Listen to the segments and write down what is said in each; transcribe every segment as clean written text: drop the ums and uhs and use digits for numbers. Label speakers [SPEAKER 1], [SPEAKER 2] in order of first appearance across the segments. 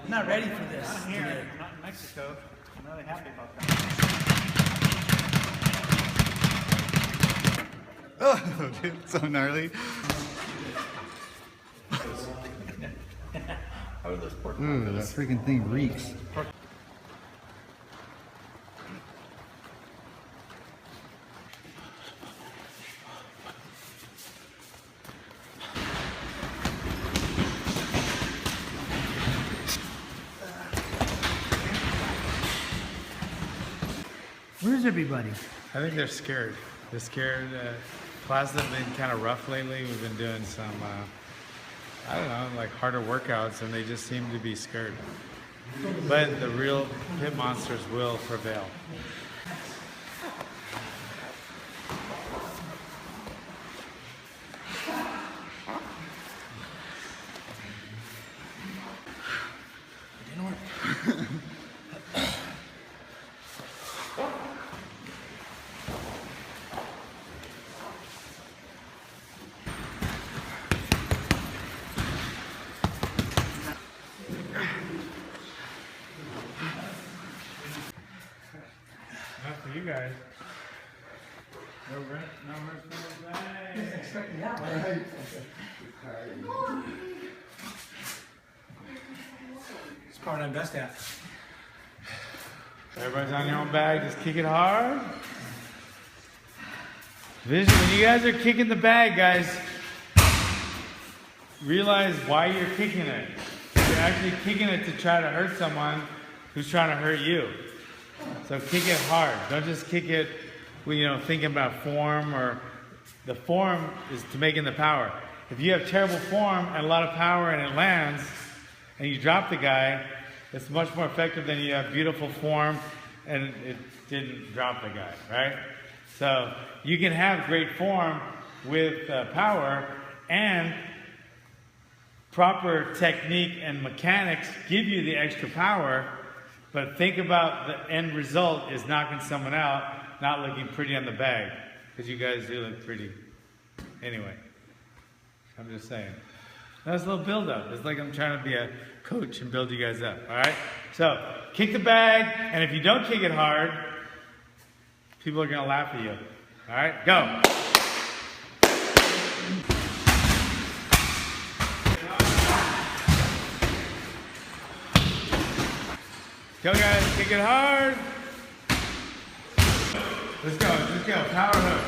[SPEAKER 1] I'm not ready for this.
[SPEAKER 2] Not here,
[SPEAKER 1] today.
[SPEAKER 2] not in Mexico. I'm really happy about that.
[SPEAKER 3] Oh, dude, it's so gnarly.
[SPEAKER 2] How are those pork
[SPEAKER 3] Ooh, that freaking thing reeks.
[SPEAKER 1] Where's everybody?
[SPEAKER 4] I think they're scared. They're scared. Classes have been kind of rough lately. We've been doing some, I don't know, like harder workouts, and they just seem to be scared. But the real pit monsters will prevail. Not for you guys. No rest, no bag.
[SPEAKER 1] Expecting that one. It's part I'm best at.
[SPEAKER 4] Everybody's on your own bag. Just kick it hard. Vision. When you guys are kicking the bag, guys, realize why you're kicking it. You're actually kicking it to try to hurt someone who's trying to hurt you. So kick it hard. Don't just kick it, thinking about form, or the form is to make in the power. If you have terrible form and a lot of power and it lands and you drop the guy, it's much more effective than you have beautiful form and it didn't drop the guy, right? So you can have great form with power, and proper technique and mechanics give you the extra power. But think about the end result is knocking someone out, not looking pretty on the bag. Because you guys do look pretty. Anyway, I'm just saying. That's a little build up. It's like I'm trying to be a coach and build you guys up. Alright? So, kick the bag, and if you don't kick it hard, people are going to laugh at you. Alright? Go! Go guys, kick it hard. Let's go, power hook.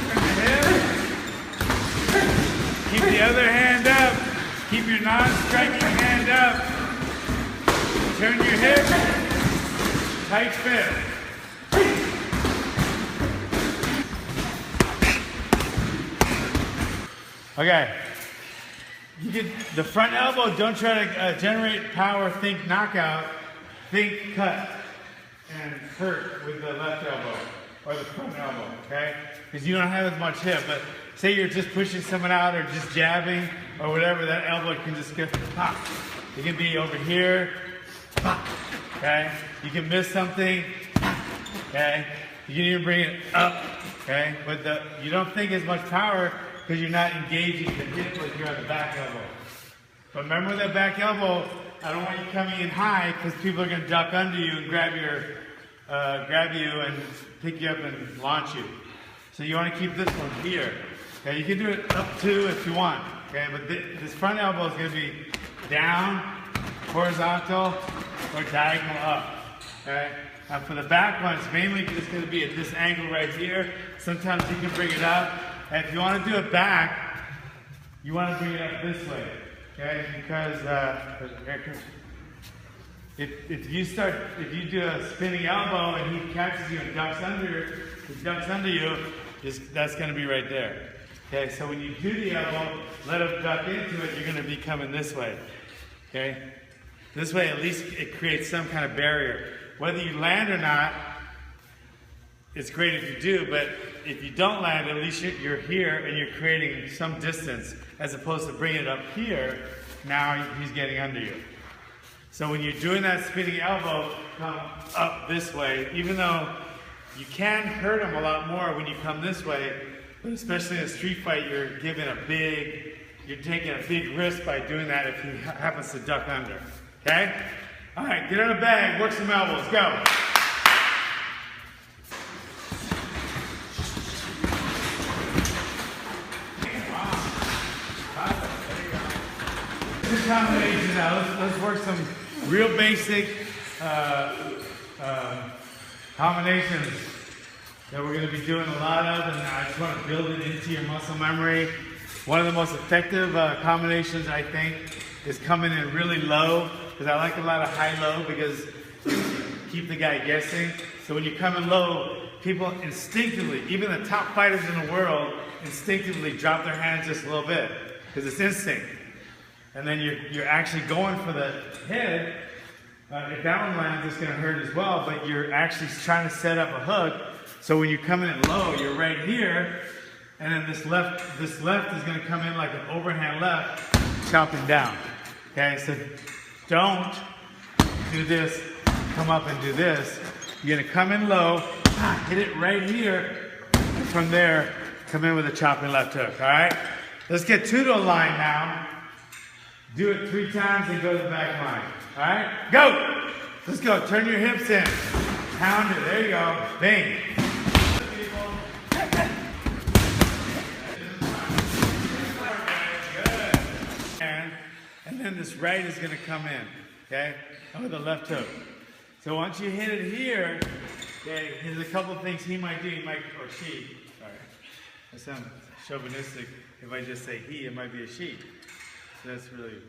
[SPEAKER 4] Turn the hip. Keep the other hand up. Keep your non-striking hand up. Turn your hip. Tight fit. Okay. You get the front elbow, don't try to generate power, think knockout, think cut, and hurt with the left elbow, or the front elbow, okay? Because you don't have as much hip, but say you're just pushing someone out or just jabbing or whatever, that elbow can just go pop. It can be over here, pop, okay? You can miss something, okay? You can even bring it up, okay? But you don't think as much power because you're not engaging the hip like you're at the back elbow. But remember with that back elbow, I don't want you coming in high because people are going to duck under you and grab you and pick you up and launch you. So you want to keep this one here. Okay, you can do it up too if you want. Okay, but this front elbow is going to be down, horizontal, or diagonal up. Okay. Now for the back one, it's mainly just going to be at this angle right here. Sometimes you can bring it up. And if you want to do it back, you want to bring it up this way, okay? Because if you do a spinning elbow and he catches you and ducks under you, that's going to be right there. Okay, so when you do the elbow, let him duck into it. You're going to be coming this way. Okay, this way at least it creates some kind of barrier. Whether you land or not, it's great if you do, but if you don't land, at least you're here and you're creating some distance, as opposed to bringing it up here. Now he's getting under you. So when you're doing that spinning elbow, come up this way, even though you can hurt him a lot more when you come this way, but especially in a street fight, you're given a big you're taking a big risk by doing that if he happens to duck under. Okay? All right, get on a bag, work some elbows, go. Combinations now. Let's work some real basic combinations that we're going to be doing a lot of, and I just want to build it into your muscle memory. One of the most effective combinations, I think, is coming in really low, because I like a lot of high-low because you keep the guy guessing. So when you come in low, people instinctively, even the top fighters in the world, instinctively drop their hands just a little bit because it's instinct. And then you're actually going for the head. If that one lands, it's going to hurt as well, but you're actually trying to set up a hook. So when you come in low, you're right here, and then this left is going to come in like an overhand left, chopping down. Okay, so don't do this, come up and do this. You're going to come in low, hit it right here, and from there, come in with a chopping left hook. All right, let's get two to a line now. Do it 3 times and go to the back line. All right, go. Let's go. Turn your hips in. Pound it. There you go. Bang. Good. And then this right is going to come in. Okay, with the left hook. So once you hit it here, okay, there's a couple things he might do. He might, or she. Sorry, I sound chauvinistic. If I just say he, it might be a she. That's really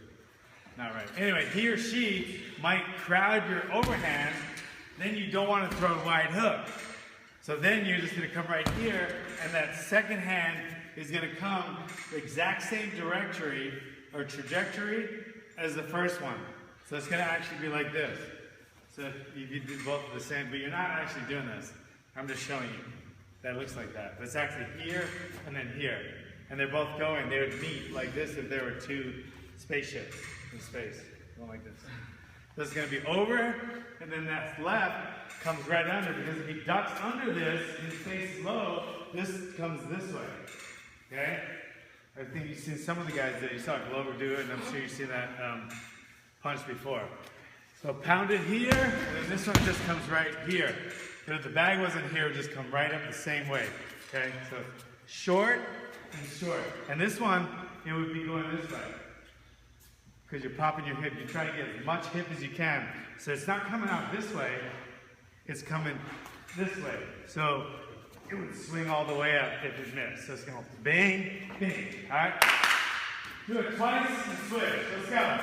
[SPEAKER 4] not right. Anyway, he or she might crowd your overhand, then you don't want to throw a wide hook. So then you're just going to come right here, and that second hand is going to come the exact same trajectory as the first one. So it's going to actually be like this. So you do both the same, but you're not actually doing this. I'm just showing you. That looks like that. But it's actually here and then here. And they're both going, they would meet like this if there were 2 spaceships in space, going like this. This is going to be over, and then that left comes right under, because if he ducks under this, his face is low, this comes this way, okay? I think you've seen some of the guys that you saw Glover do it, and I'm sure you've seen that punch before. So pound it here, and then this one just comes right here. But if the bag wasn't here, it would just come right up the same way, okay? So short, and short. And this one, it would be going this way. Because you're popping your hip. You try to get as much hip as you can. So it's not coming out this way, it's coming this way. So it would swing all the way up if it missed. So it's going bang, bang. Alright? Do it twice and switch. Let's go.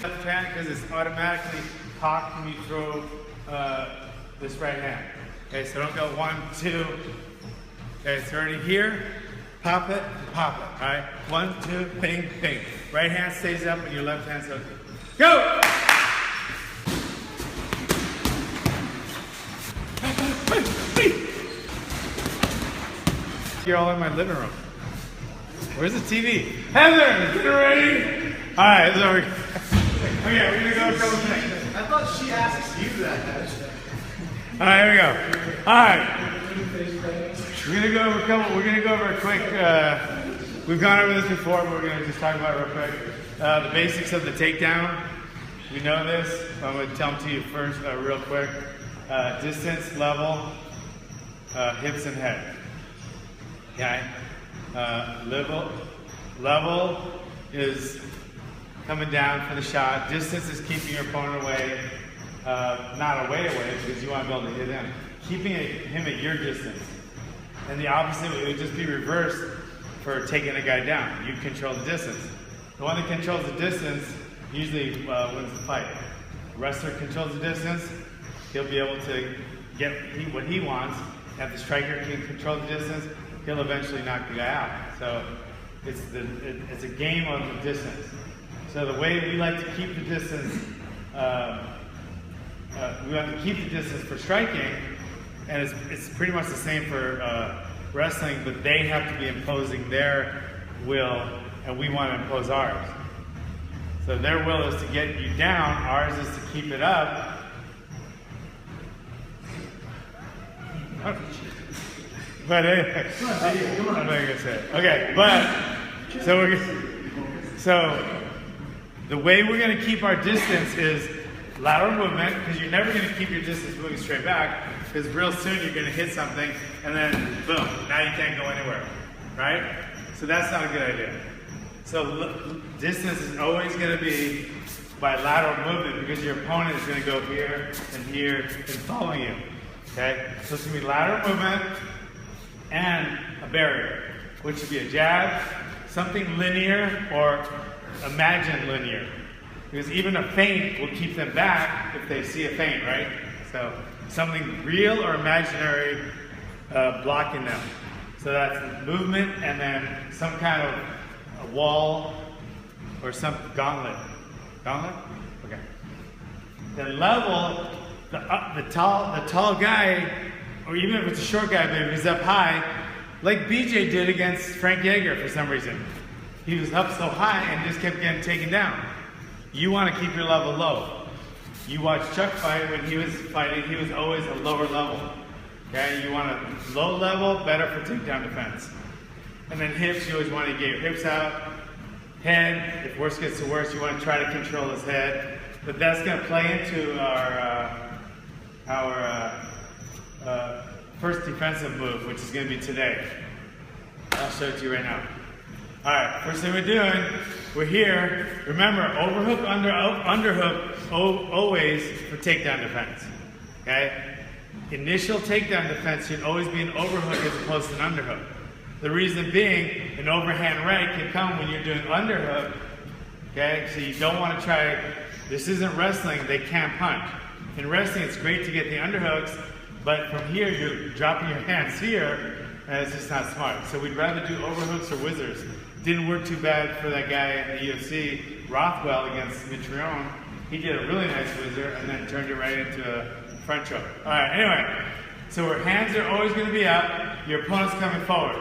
[SPEAKER 4] Left hand, because it's automatically cocked when you throw this right hand. Okay, so don't go 1, 2. Okay, it's already here. Pop it, pop it. All right, 1, 2, bang, bang. Right hand stays up and your left hand's up. Go! You're all in my living room. Where's the TV? Heather, get ready. All right, it's over. Okay, we're gonna go a couple things.
[SPEAKER 5] I thought she asked you that.
[SPEAKER 4] All right, here we go. All right. We're gonna go over a couple. We're gonna go over a quick. We've gone over this before, but we're gonna just talk about it real quick. The basics of the takedown. We know this. I'm gonna tell them to you first, real quick. Distance, level, hips and head. Okay. Level is coming down for the shot. Distance is keeping your opponent away. Not away because you want to be able to hit him. Keeping him at your distance. And the opposite would just be reversed for taking a guy down. You control the distance. The one that controls the distance usually wins the fight. The wrestler controls the distance. He'll be able to get what he wants. If the striker can control the distance, he'll eventually knock the guy out. So it's a game of the distance. So the way we like to keep the distance, we have to keep the distance for striking, and it's pretty much the same for wrestling, but they have to be imposing their will, and we want to impose ours. So their will is to get you down, ours is to keep it up. But anyway, I'm not gonna say it. Okay, but so the way we're gonna keep our distance is lateral movement, because you're never gonna keep your distance moving straight back, because real soon you're gonna hit something and then boom, now you can't go anywhere, right? So that's not a good idea. So distance is always gonna be by lateral movement, because your opponent is gonna go here and following you, okay? So it's gonna be lateral movement and a barrier, which would be a jab, something linear or imagined linear. Because even a feint will keep them back if they see a feint, right? So something real or imaginary blocking them. So that's movement and then some kind of a wall or some gauntlet. Gauntlet? Okay. The level, the tall guy, or even if it's a short guy, maybe he's up high, like BJ did against Frank Yeager for some reason. He was up so high and just kept getting taken down. You want to keep your level low. You watch Chuck fight, when he was fighting, he was always a lower level. Okay, you want a low level, better for takedown defense. And then hips, you always want to get your hips out. Head, if worse gets to worse, you want to try to control his head. But that's going to play into our first defensive move, which is going to be today. I'll show it to you right now. All right, first thing we're doing, we're here. Remember, overhook, underhook, always for takedown defense. Okay? Initial takedown defense should always be an overhook as opposed to an underhook. The reason being, an overhand right can come when you're doing underhook. Okay? So you don't want to try, this isn't wrestling, they can't punch. In wrestling, it's great to get the underhooks, but from here, you're dropping your hands here, and it's just not smart. So we'd rather do overhooks or whizzers. Didn't work too bad for that guy in the UFC, Rothwell against Mitrione. He did a really nice whizzer and then turned it right into a front choke. All right, anyway, so our hands are always going to be up. Your opponent's coming forward.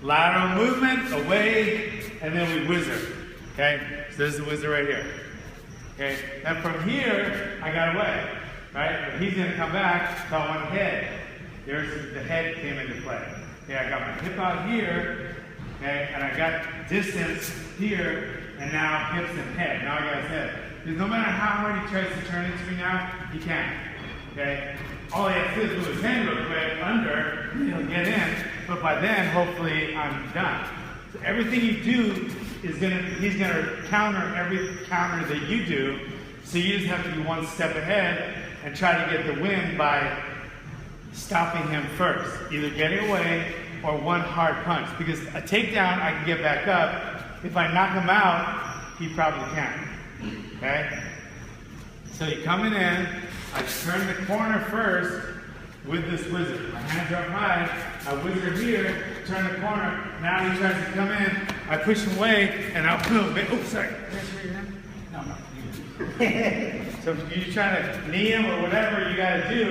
[SPEAKER 4] Lateral movement, away, and then we whizzer. Okay, so there's the whizzer right here. Okay, and from here, I got away, right? But he's going to come back, so I want head. There's the head came into play. Okay, I got my hip out here. Okay, and I got distance here, and now hips and head. Now I got his head. Because no matter how hard he tries to turn into me now, he can't. Okay? All he has to do is move his hand real quick under, and he'll get in, but by then, hopefully, I'm done. So everything you do is he's gonna counter every counter that you do, so you just have to be one step ahead and try to get the win by stopping him first. Either getting away or one hard punch, because a takedown I can get back up. If I knock him out, he probably can't. Okay? So you're coming in, I turn the corner first with this whizzer. My hands are up high, I whizzer here, turn the corner, now he tries to come in, I push him away, and I'll boom. Oh, sorry. Can I show your hand? No. So if you're trying to knee him or whatever you gotta do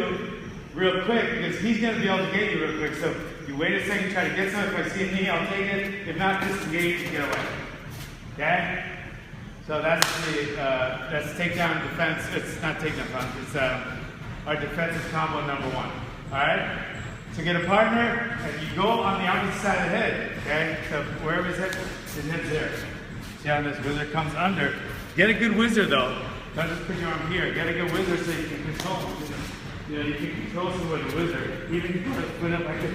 [SPEAKER 4] real quick, because he's gonna be able to get you real quick. So you wait a second, try to get something. If I see a knee, I'll take it. If not, disengage and get away. Okay? So that's takedown defense. It's not takedown punch. It's our defensive combo number one. All right? So get a partner, and you go on the opposite side of the head. Okay? So wherever his head's there. See how this whizzer comes under. Get a good whizzer though. Don't just put your arm here. Get a good whizzer so you can control. You know, you can control someone with a whizzer. Even if you put a foot up like this.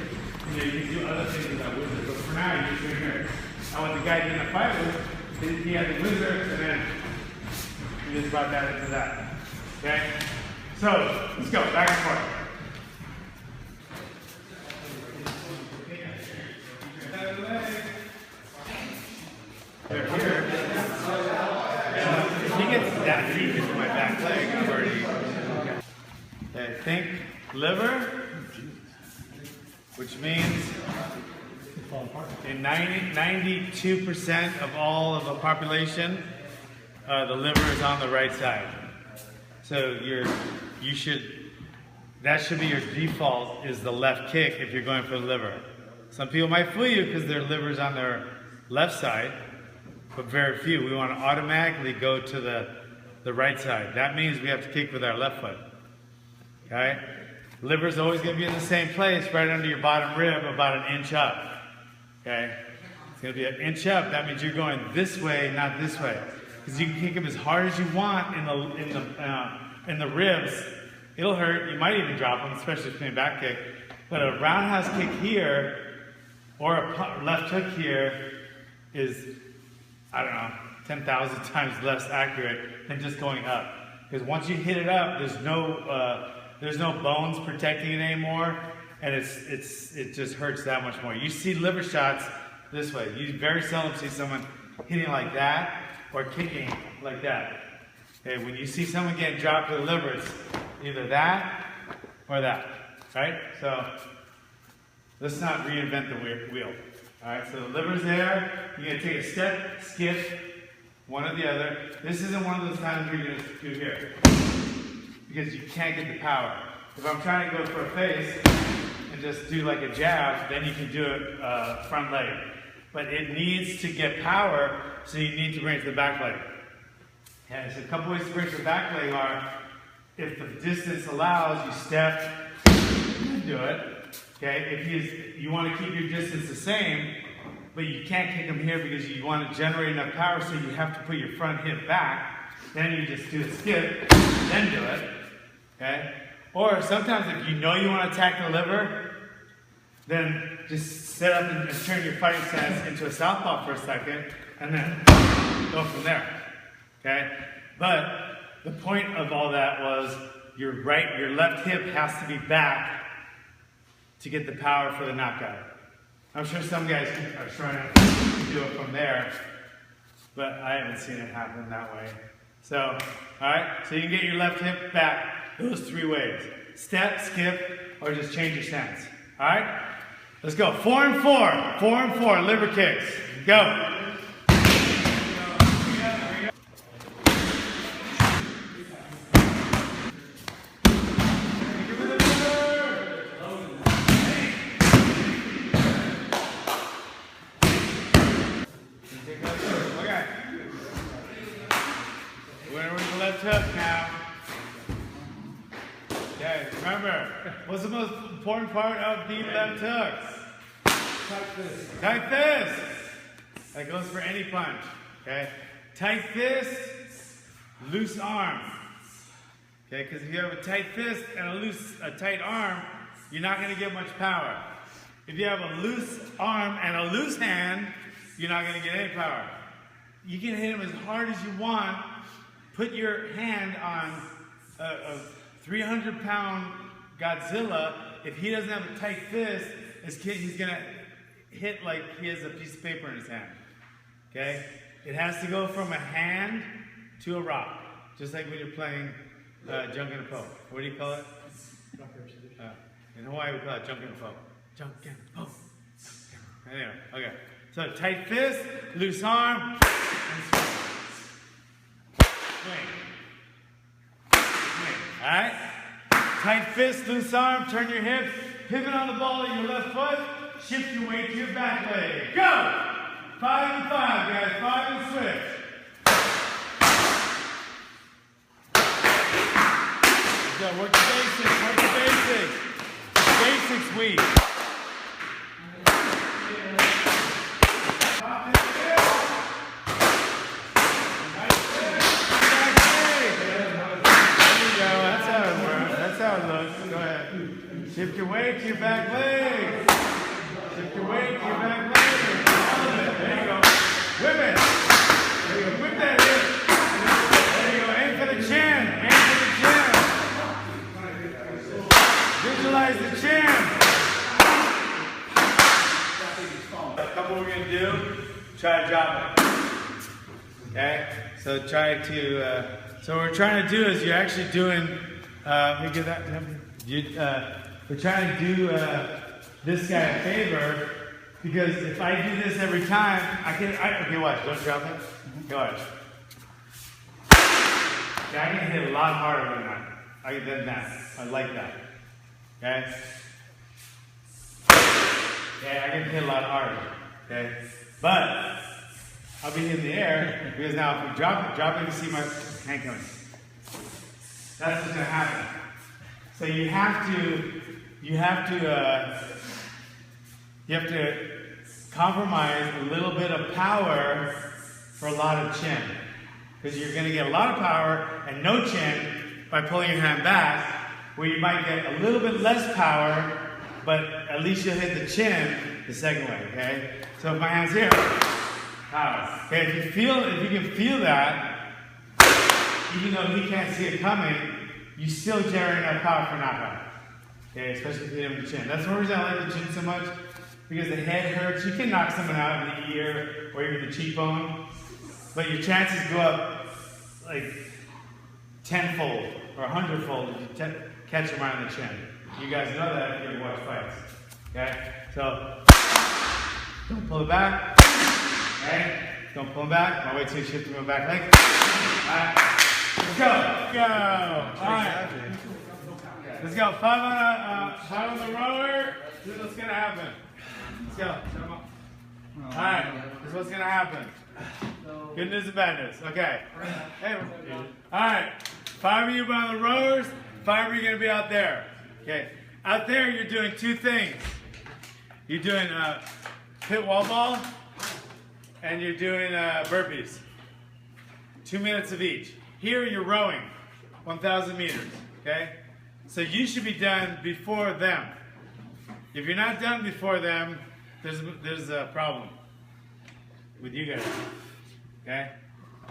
[SPEAKER 4] You know, you can do other things with that whizzer, but for now, you're just right here. Now, what the guy did in the fight was, he had the whizzer, and then he just brought that into that. Okay? So, let's go, back and forth. They're here. If he gets that deep into my back leg, I've already. Okay, think liver. Which means in 92% of all of the population, the liver is on the right side. So that should be your default, is the left kick if you're going for the liver. Some people might fool you because their liver's on their left side, but very few. We want to automatically go to the right side. That means we have to kick with our left foot. Okay? Liver's always going to be in the same place, right under your bottom rib, about an inch up. Okay? It's going to be an inch up. That means you're going this way, not this way. Because you can kick him as hard as you want in the ribs. It'll hurt. You might even drop him, especially if you're back kick. But a roundhouse kick here or a left hook here is, I don't know, 10,000 times less accurate than just going up. Because once you hit it up, there's no bones protecting it anymore, and it just hurts that much more. You see liver shots this way. You very seldom see someone hitting like that or kicking like that. Okay, when you see someone getting dropped to the liver, it's either that or that, right? So let's not reinvent the wheel. All right, so the liver's there. You're gonna take a step, skip, one or the other. This isn't one of those times where you're gonna do here, because you can't get the power. If I'm trying to go for a face and just do like a jab, then you can do it front leg. But it needs to get power, so you need to bring it to the back leg. Okay, so a couple ways to bring it to the back leg are, if the distance allows, you step, do it. Okay, if you want to keep your distance the same, but you can't kick them here because you want to generate enough power, so you have to put your front hip back. Then you just do a skip, then do it. Okay? Or sometimes if you know you want to attack the liver, then just set up and turn your fighting stance into a southpaw for a second, and then go from there. Okay? But the point of all that was your left hip has to be back to get the power for the knockout. I'm sure some guys are trying to do it from there, but I haven't seen it happen that way. So, all right, so you can get your left hip back those three ways. Step, skip, or just change your stance. All right? Let's go. 4 and 4. 4 and 4, liver kicks. Go. Hook now. Okay, remember, what's the most important part of the left hooks? Tight fist. Tight fist. That goes for any punch. Okay, tight fist, loose arm. Okay, because if you have a tight fist and a tight arm, you're not going to get much power. If you have a loose arm and a loose hand, you're not going to get any power. You can hit him as hard as you want. Put your hand on a 300-pound Godzilla. If he doesn't have a tight fist, he's going to hit like he has a piece of paper in his hand. Okay? It has to go from a hand to a rock. Just like when you're playing junk and a po. What do you call it? In Hawaii, we call it junk and a po. Junk and a po. Anyway, okay. So tight fist, loose arm, and swing. Swing. Alright? Tight fist, loose arm, turn your hips, pivot on the ball of your left foot, shift your weight to your back leg. Go! 5 and 5, guys. 5 and switch. So work the basics, work the basics. Basics week. Shift your weight to your back leg. Shift your weight to your back leg. There you go. Whip it. There you go. Whip that hip. There you go. Aim for the chin. Aim for the chin. Visualize the chin. A couple we're going to do. Try to drop it. Okay? So try to, so what we're trying to do is you're actually doing, let me give that to him. We're trying to do this guy a favor, because if I do this every time, okay, watch, don't drop it. Okay, watch. Yeah, I can hit a lot harder than that. I like that. Okay? Yeah, I can hit a lot harder. Okay? But I'll be in the air, because now if we drop it, you can see my hand coming. That's what's going to happen. So you have to compromise a little bit of power for a lot of chin. Because you're going to get a lot of power and no chin by pulling your hand back, where you might get a little bit less power, but at least you'll hit the chin the second way, okay? So if my hand's here, power. Okay, if you can feel that, even though he can't see it coming, you still generate enough power for knockout. Okay, especially if you hit him in the chin. That's one reason I like the chin so much, because the head hurts. You can knock someone out in the ear or even the cheekbone, but your chances go up like 10-fold or 100-fold if you catch them right on the chin. You guys know that if you watch fights. Okay? So, don't pull it back. Okay? Don't pull it back. I'll wait till you shift to my back leg. Alright. Let's go. Go. Alright. Let's go. 5 on the rower. This is what's going to happen. Let's go. Shut him up. Alright. This is what's going to happen. Good news and bad news. Okay. Hey. Alright. 5 of you on the rowers. 5 of you are going to be out there. Okay. Out there, you're doing 2 things. You're doing pit wall ball, and you're doing burpees. 2 minutes of each. Here, you're rowing 1,000 meters. Okay. So you should be done before them. If you're not done before them, there's a problem with you guys. Okay.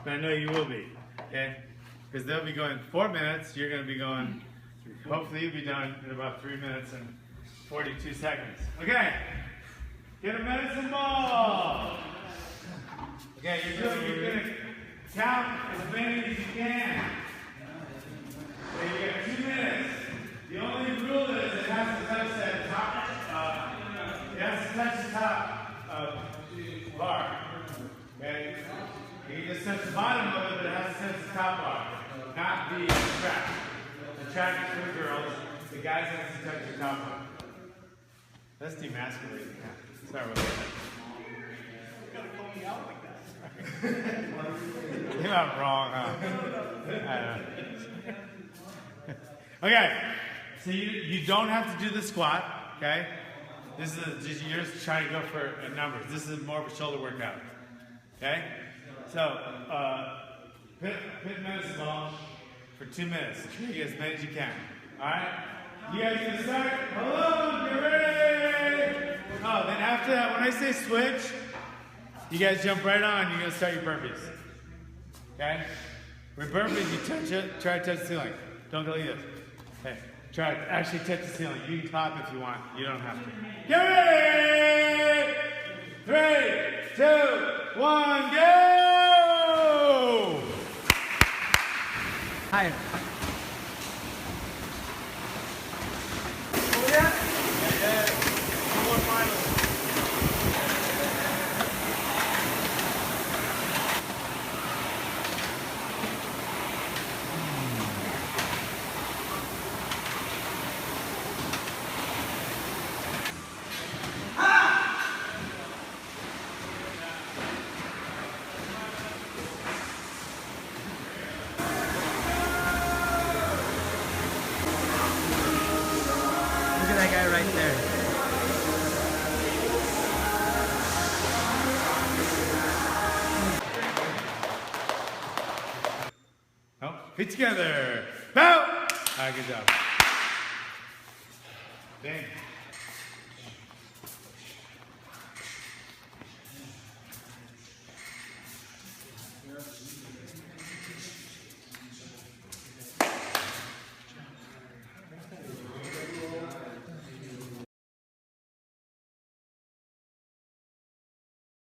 [SPEAKER 4] But I know you will be. Okay. Because they'll be going 4 minutes. You're going to be going. Hopefully you'll be done in about 3 minutes and 42 seconds. Okay. Get a medicine ball. Okay, you're going to count as many as you can. Okay, you got 2 minutes. The only rule is it has to touch that top. It has to touch the top bar. Okay. You can just touch the bottom of it, but it has to touch the top bar, not the track. The track is for the girls. The guys have to touch the top bar. That's demasculating. Sorry about that.
[SPEAKER 2] You gotta call me out like that.
[SPEAKER 4] You're not wrong, huh? Okay, so you don't have to do the squat, okay? This is just, you're just trying to go for numbers. This is more of a shoulder workout, okay? So, pit medicine ball for 2 minutes. Try to get as many as you can, all right? You guys gonna start? Hello, get ready! Oh, then after that, when I say switch, you guys jump right on, you're gonna start your burpees. Okay? With burpees, you touch it, try to touch the ceiling. Don't go like this. Okay, try to actually touch the ceiling. You can clap if you want, you don't have to. Get ready! 3, 2, 1, go!
[SPEAKER 1] Hi. Look at that guy right there.
[SPEAKER 4] Oh, feet together. Bow! All right, good job.